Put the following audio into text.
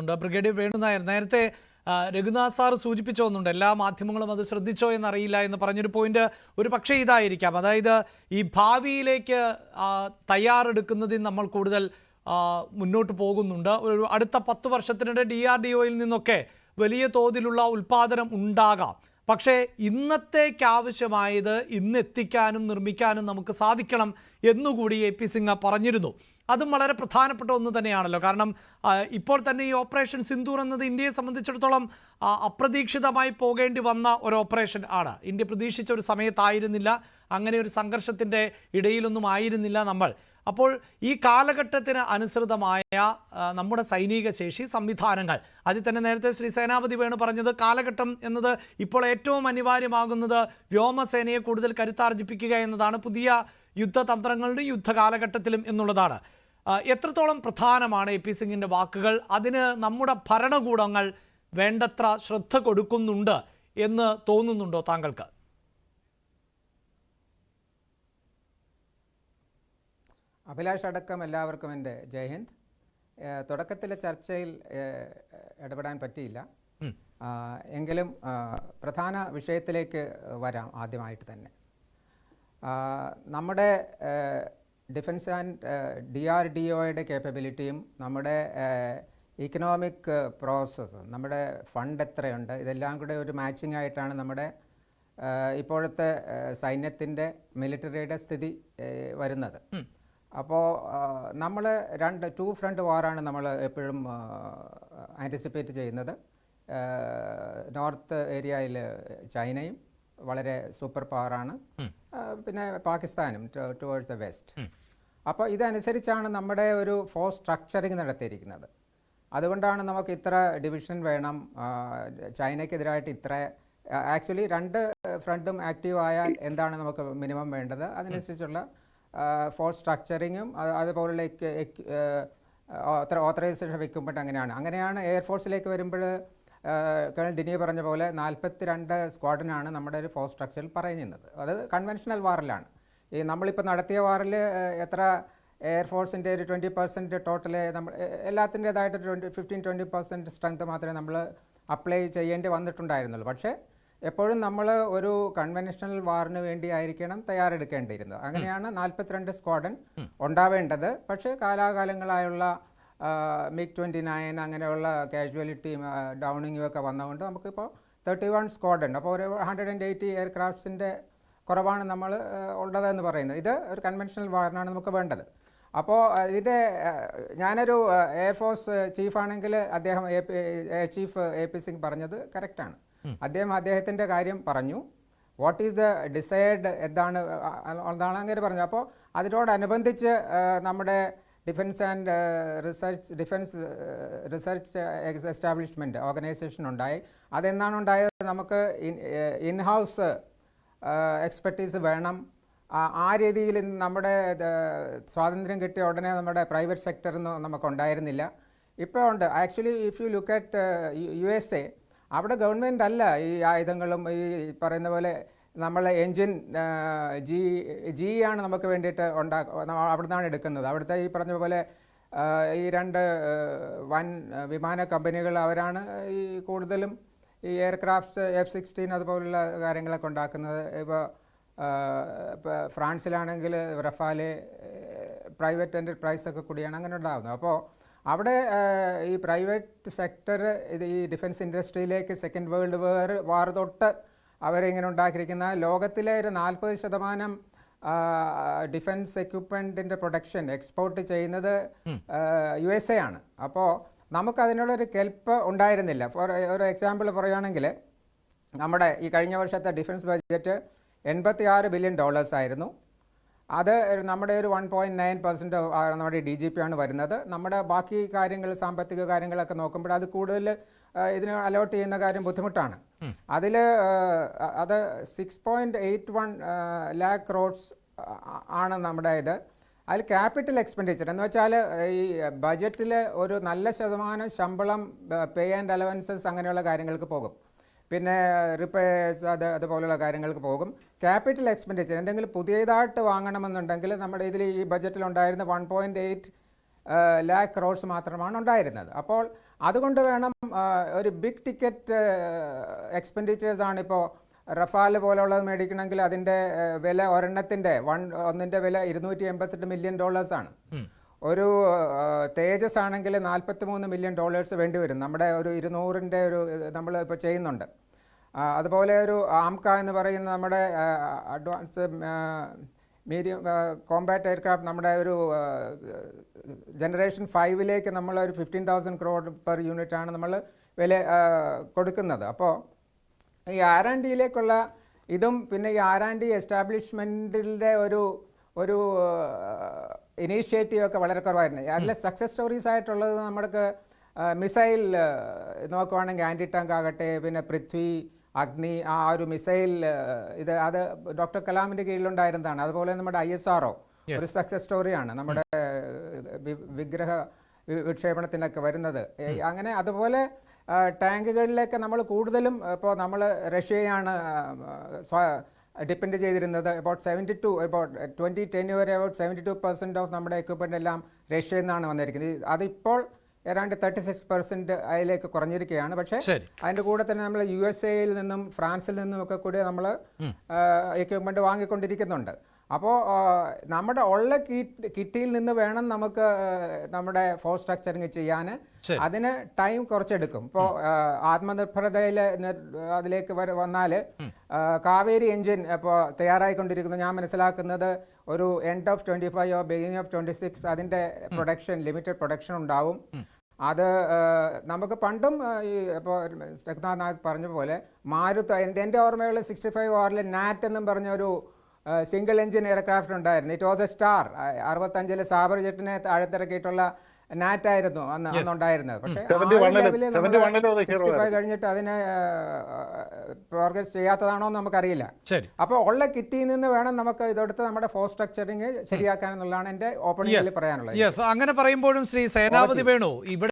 ചേരുന്നുണ്ട്. ബ്രിഗേഡിയർ വേണുനായർ, നേരത്തെ രഘുനാഥ് സാർ സൂചിപ്പിച്ചു വന്നുണ്ട്, എല്ലാ മാധ്യമങ്ങളും അത് ശ്രദ്ധിച്ചോ എന്നറിയില്ല എന്ന് പറഞ്ഞൊരു പോയിന്റ് ഒരു പക്ഷേ ഇതായിരിക്കാം. അതായത് ഈ ഭാവിയിലേക്ക് തയ്യാറെടുക്കുന്നതിൽ നമ്മൾ കൂടുതൽ മുന്നോട്ട് പോകുന്നുണ്ട്. ഒരു അടുത്ത 10 വർഷത്തിനിടെ DRDOയിൽ നിന്നൊക്കെ വലിയ തോതിലുള്ള ഉൽപ്പാദനം ഉണ്ടാകാം. പക്ഷേ ഇന്നത്തേക്കാവശ്യമായത് ഇന്നെത്തിക്കാനും നിർമ്മിക്കാനും നമുക്ക് സാധിക്കണം എന്നുകൂടി AP സിംഗ് പറഞ്ഞിരുന്നു. അതും വളരെ പ്രധാനപ്പെട്ട ഒന്ന് തന്നെയാണല്ലോ. കാരണം ഇപ്പോൾ തന്നെ ഈ ഓപ്പറേഷൻ സിന്ദൂർ എന്നത് ഇന്ത്യയെ സംബന്ധിച്ചിടത്തോളം അപ്രതീക്ഷിതമായി പോകേണ്ടി വന്ന ഒരു ഓപ്പറേഷൻ ആണ്. ഇന്ത്യ പ്രതീക്ഷിച്ച ഒരു സമയത്തായിരുന്നില്ല, അങ്ങനെ ഒരു സംഘർഷത്തിൻ്റെ ഇടയിലൊന്നും ആയിരുന്നില്ല നമ്മൾ. അപ്പോൾ ഈ കാലഘട്ടത്തിന് അനുസൃതമായ നമ്മുടെ സൈനിക ശേഷി സംവിധാനങ്ങൾ, അതിൽ തന്നെ നേരത്തെ ശ്രീ സേനാപതി വേണു പറഞ്ഞത് കാലഘട്ടം എന്നത് ഇപ്പോൾ ഏറ്റവും അനിവാര്യമാകുന്നത് വ്യോമസേനയെ കൂടുതൽ കരുത്താർജിപ്പിക്കുക എന്നതാണ്, പുതിയ യുദ്ധതന്ത്രങ്ങളുടെ യുദ്ധകാലഘട്ടത്തിലും എന്നുള്ളതാണ്. എത്രത്തോളം പ്രധാനമാണ് AP സിംഗിൻ്റെ വാക്കുകൾ? അതിന് നമ്മുടെ ഭരണകൂടങ്ങൾ വേണ്ടത്ര ശ്രദ്ധ കൊടുക്കുന്നുണ്ട് എന്ന് തോന്നുന്നുണ്ടോ താങ്കൾക്ക്? അഭിലാഷ് അടക്കം എല്ലാവർക്കും എൻ്റെ ജയ്ഹിന്ദ്. തുടക്കത്തിലെ ചർച്ചയിൽ ഇടപെടാൻ പറ്റിയില്ല, എങ്കിലും പ്രധാന വിഷയത്തിലേക്ക് വരാം. ആദ്യമായിട്ട് തന്നെ നമ്മുടെ ഡിഫൻസ് ആൻഡ് DRDOയുടെ കേപ്പബിലിറ്റിയും നമ്മുടെ ഇക്കണോമിക് പ്രോസസ്സും നമ്മുടെ ഫണ്ട് എത്രയുണ്ട്, ഇതെല്ലാം കൂടെ ഒരു മാച്ചിങ് ആയിട്ടാണ് നമ്മുടെ ഇപ്പോഴത്തെ സൈന്യത്തിൻ്റെ മിലിറ്ററിയുടെ സ്ഥിതി വരുന്നത്. അപ്പോൾ നമ്മൾ 2 ഫ്രണ്ട് വാറാണ് നമ്മൾ എപ്പോഴും ആൻറ്റിസിപ്പേറ്റ് ചെയ്യുന്നത്. നോർത്ത് ഏരിയയിൽ ചൈനയും വളരെ സൂപ്പർ പവറാണ്, പിന്നെ പാകിസ്ഥാനും ടുവേർഡ്സ് ദ വെസ്റ്റ്. അപ്പോൾ ഇതനുസരിച്ചാണ് നമ്മുടെ ഒരു ഫോഴ്സ് സ്ട്രക്ചറിങ് നടത്തിയിരിക്കുന്നത്. അതുകൊണ്ടാണ് നമുക്ക് ഇത്ര ഡിവിഷൻ വേണം, ചൈനയ്ക്കെതിരായിട്ട് ഇത്ര. ആക്ച്വലി 2 ഫ്രണ്ടും ആക്റ്റീവ് ആയാൽ എന്താണ് നമുക്ക് മിനിമം വേണ്ടത്, അതിനനുസരിച്ചുള്ള ഫോഴ്സ് സ്ട്രക്ചറിങ്ങും അതുപോലുള്ള ഓത്തറൈസേഷൻ വെക്കുമ്പോൾ അങ്ങനെയാണ് എയർഫോഴ്സിലേക്ക് വരുമ്പോൾ കേണൽ ഡിനി പറഞ്ഞ പോലെ 42 സ്ക്വാഡിനാണ് നമ്മുടെ ഒരു ഫോഴ്സ് സ്ട്രക്ചറിൽ പറയുന്നത്. അത് കൺവെൻഷണൽ വാറിലാണ്. ഈ നമ്മളിപ്പോൾ നടത്തിയ വാറിൽ എത്ര എയർഫോഴ്സിൻ്റെ ഒരു 20% ടോട്ടൽ നമ്മൾ എല്ലാത്തിൻ്റേതായിട്ട് 15-20% സ്ട്രെങ്ത് മാത്രമേ നമ്മൾ അപ്ലൈ ചെയ്യേണ്ടി വന്നിട്ടുണ്ടായിരുന്നുള്ളൂ. പക്ഷേ എപ്പോഴും നമ്മൾ ഒരു കൺവെൻഷണൽ വാറിന് വേണ്ടി ആയിരിക്കണം തയ്യാറെടുക്കേണ്ടിയിരുന്നത്. അങ്ങനെയാണ് 42 സ്ക്വാഡൻ ഉണ്ടാവേണ്ടത്. പക്ഷേ കാലാകാലങ്ങളായുള്ള MiG-29 അങ്ങനെയുള്ള കാഷ്വാലിറ്റിയും ഡൗണിങ്ങും ഒക്കെ വന്നതുകൊണ്ട് നമുക്കിപ്പോൾ 31 സ്ക്വാഡൻ, അപ്പോൾ ഒരു 180 എയർക്രാഫ്റ്റ്സിൻ്റെ കുറവാണ് നമ്മൾ ഉള്ളതെന്ന് പറയുന്നത്. ഇത് ഒരു കൺവെൻഷണൽ വാറിനാണ് നമുക്ക് വേണ്ടത്. അപ്പോൾ ഇതിൻ്റെ ഞാനൊരു എയർഫോഴ്സ് ചീഫാണെങ്കിൽ അദ്ദേഹം ചീഫ് AP സിംഗ് പറഞ്ഞത് കറക്റ്റാണ്. അദ്ദേഹത്തിൻ്റെ കാര്യം പറഞ്ഞു, വാട്ട് ഈസ് ദ ഡിസൈഡ് എന്താണ് അങ്ങനെ പറഞ്ഞു. അപ്പോൾ അതിനോടനുബന്ധിച്ച് നമ്മുടെ defence and research establishment organisation ഉണ്ടായി. അതെന്താണ് ഉണ്ടായത്, നമുക്ക് ഇൻഹൗസ് എക്സ്പെർട്ടീസ് വേണം. ആ രീതിയിൽ നമ്മുടെ സ്വാതന്ത്ര്യം കിട്ടിയ ഉടനെ നമ്മുടെ പ്രൈവറ്റ് സെക്ടറൊന്നും നമുക്കുണ്ടായിരുന്നില്ല. ഇപ്പോൾ ഉണ്ട്. Actually if you look at USA, അവിടെ ഗവൺമെൻറ് അല്ല ഈ ആയുധങ്ങളും ഈ പറയുന്ന പോലെ നമ്മൾ എൻജിൻ ജി ആണ് നമുക്ക് വേണ്ടിയിട്ട് അവിടെ നിന്നാണ് എടുക്കുന്നത്. അവിടുത്തെ ഈ പറഞ്ഞ പോലെ ഈ 2 വൻ വിമാന കമ്പനികൾ അവരാണ് ഈ കൂടുതലും ഈ എയർക്രാഫ്റ്റ്സ് F-16 അതുപോലുള്ള കാര്യങ്ങളൊക്കെ ഉണ്ടാക്കുന്നത്. ഇപ്പോൾ ഫ്രാൻസിലാണെങ്കിൽ റഫാലെ പ്രൈവറ്റ് എൻ്റർപ്രൈസൊക്കെ കൂടിയാണ് അങ്ങനെ ഉണ്ടാകുന്നത്. അപ്പോൾ അവിടെ ഈ പ്രൈവറ്റ് സെക്ടർ ഈ ഡിഫൻസ് ഇൻഡസ്ട്രിയിലേക്ക് സെക്കൻഡ് വേൾഡ് വാർ തൊട്ട് അവരിങ്ങനെ ഉണ്ടാക്കിയിരിക്കുന്ന ലോകത്തിലെ ഒരു 40% ഡിഫൻസ് എക്യുപ്മെൻറ്റിൻ്റെ പ്രൊഡക്ഷൻ എക്സ്പോർട്ട് ചെയ്യുന്നത് USA ആണ്. അപ്പോൾ നമുക്കതിനുള്ളൊരു കെൽപ്പ് ഉണ്ടായിരുന്നില്ല. ഫോർ ഒരു എക്സാമ്പിൾ പറയുകയാണെങ്കിൽ നമ്മുടെ ഈ കഴിഞ്ഞ വർഷത്തെ ഡിഫൻസ് ബഡ്ജറ്റ് $86 ബില്യൺ ആയിരുന്നു. അത് നമ്മുടെ ഒരു 1.9% നമ്മുടെ DGP ആണ് വരുന്നത്. നമ്മുടെ ബാക്കി കാര്യങ്ങൾ സാമ്പത്തിക കാര്യങ്ങളൊക്കെ നോക്കുമ്പോൾ അത് കൂടുതൽ ഇതിന് അലോട്ട് ചെയ്യുന്ന കാര്യം ബുദ്ധിമുട്ടാണ്. അതിൽ അത് 6.81 lakh crores ആണ് നമ്മുടെ ഇത്. അതിൽ ക്യാപിറ്റൽ എക്സ്പെൻഡിച്ചർ എന്ന് വെച്ചാൽ ഈ ബജറ്റിൽ ഒരു നല്ല ശതമാനം ശമ്പളം, പേ ആൻഡ് അലവൻസസ് അങ്ങനെയുള്ള കാര്യങ്ങൾക്ക് പോകും. പിന്നെ റിപ്പയേഴ്സ് അതുപോലുള്ള കാര്യങ്ങൾക്ക് പോകും. ക്യാപിറ്റൽ എക്സ്പെൻഡിച്ചർ എന്തെങ്കിലും പുതിയതായിട്ട് വാങ്ങണമെന്നുണ്ടെങ്കിൽ നമ്മുടെ ഇതിൽ ഈ ബജറ്റിലുണ്ടായിരുന്ന 1.8 lakh crores മാത്രമാണ് ഉണ്ടായിരുന്നത്. അപ്പോൾ അതുകൊണ്ട് വേണം ഒരു ബിഗ് ടിക്കറ്റ് എക്സ്പെൻഡിച്ചേഴ്സാണ് ഇപ്പോൾ റഫാൽ പോലുള്ളത് മേടിക്കണമെങ്കിൽ അതിൻ്റെ വില ഒന്നിൻ്റെ വില $288 മില്യൺ ആണ്. ഒരു തേജസ് ആണെങ്കിൽ $43 മില്യൺ വേണ്ടി വരും. നമ്മുടെ ഒരു 200-ൻ്റെ ഒരു നമ്മൾ ഇപ്പോൾ ചെയ്യുന്നുണ്ട്. അതുപോലെ ഒരു ആംക എന്ന് പറയുന്ന നമ്മുടെ അഡ്വാൻസ് മീഡിയം കോമ്പാറ്റ് എയർക്രാഫ്റ്റ് നമ്മുടെ ഒരു ജനറേഷൻ 5-ലേക്ക് നമ്മൾ ഒരു 15,000 crore പെർ യൂണിറ്റാണ് നമ്മൾ വില കൊടുക്കുന്നത്. അപ്പോൾ ഈ R&Dയിലേക്കുള്ള ഇതും പിന്നെ ഈ R&D എസ്റ്റാബ്ലിഷ്മെൻറ്റിൻ്റെ ഒരു ഇനീഷ്യേറ്റീവ് ഒക്കെ വളരെ കുറവായിരുന്നു. അതിലെ സക്സസ് സ്റ്റോറീസ് ആയിട്ടുള്ളത് നമ്മൾക്ക് മിസൈൽ നോക്കുവാണെങ്കിൽ ആൻറ്റി ടാങ്ക് ആകട്ടെ, പിന്നെ പൃഥ്വി, അഗ്നി, ആ ഒരു മിസൈൽ അത് ഡോക്ടർ കലാമിൻ്റെ കീഴിലുണ്ടായിരുന്നതാണ്. അതുപോലെ നമ്മുടെ ISRO ഒരു സക്സസ് സ്റ്റോറിയാണ് നമ്മുടെ വിഗ്രഹ വിക്ഷേപണത്തിനൊക്കെ വരുന്നത്. അങ്ങനെ അതുപോലെ ടാങ്കുകളിലേക്ക് നമ്മൾ കൂടുതലും ഇപ്പോൾ നമ്മൾ റഷ്യയാണ് ഡിപ്പെൻഡ് ചെയ്തിരുന്നത്. അബൌട്ട് 2010 വരെ അബൌട്ട് 72% ഓഫ് നമ്മുടെ എക്യുപ്മെൻ്റ് എല്ലാം റഷ്യയിൽ നിന്നാണ് വന്നിരിക്കുന്നത്. അതിപ്പോൾ ഏതാണ്ട് 36% അതിലേക്ക് കുറഞ്ഞിരിക്കുകയാണ്. പക്ഷേ അതിൻ്റെ കൂടെ തന്നെ നമ്മൾ USA-യിൽ നിന്നും ഫ്രാൻസിൽ നിന്നും ഒക്കെ കൂടി നമ്മൾ എക്യുപ്മെൻ്റ് വാങ്ങിക്കൊണ്ടിരിക്കുന്നുണ്ട്. അപ്പോൾ നമ്മുടെ ഉള്ള കിറ്റിയിൽ നിന്ന് വേണം നമുക്ക് നമ്മുടെ ഫോഴ്സ് സ്ട്രക്ചറിങ് ചെയ്യാൻ. അതിന് ടൈം കുറച്ചെടുക്കും. ഇപ്പോൾ ആത്മനിർഭരതയിൽ അതിലേക്ക് വന്നാൽ കാവേരി എൻജിൻ ഇപ്പോൾ തയ്യാറായിക്കൊണ്ടിരിക്കുന്നു. ഞാൻ മനസ്സിലാക്കുന്നത് ഒരു എൻഡ് ഓഫ് 25 ബിഗിനിങ് ഓഫ് 26 അതിൻ്റെ ലിമിറ്റഡ് പ്രൊഡക്ഷൻ ഉണ്ടാവും. അത് നമുക്ക് പണ്ടും ഈ ഇപ്പോൾ രഘുനാഥ് നാഥ് പറഞ്ഞ പോലെ എൻ്റെ ഓർമ്മയുള്ള 65 നാറ്റ് എന്നും പറഞ്ഞ ഒരു സിംഗിൾ എഞ്ചിൻ എയർക്രാഫ്റ്റ് ഉണ്ടായിരുന്നു. It was a star. 65-ൽ സാബർ ജെറ്റിനെ താഴത്തിറക്കിയിട്ടുള്ള നാറ്റായിരുന്നു അന്നുണ്ടായിരുന്നത്. പക്ഷേ 65 കഴിഞ്ഞിട്ട് അതിനെ പ്രോഗ്രസ് ചെയ്യാത്തതാണോ എന്ന് നമുക്കറിയില്ല. അപ്പോൾ ഉള്ള കിറ്റിയിൽ നിന്ന് വേണം നമുക്ക് ഇതെടുത്ത് നമ്മുടെ ഫോഴ്സ് സ്ട്രക്ചറിങ് ശരിയാക്കാൻ എന്നുള്ളതാണ് എൻ്റെ ഓപ്പണിംഗിൽ പറയാനുള്ളത്. അങ്ങനെ പറയുമ്പോഴും ശ്രീ സേനാപതി വേണു ഇവിടെ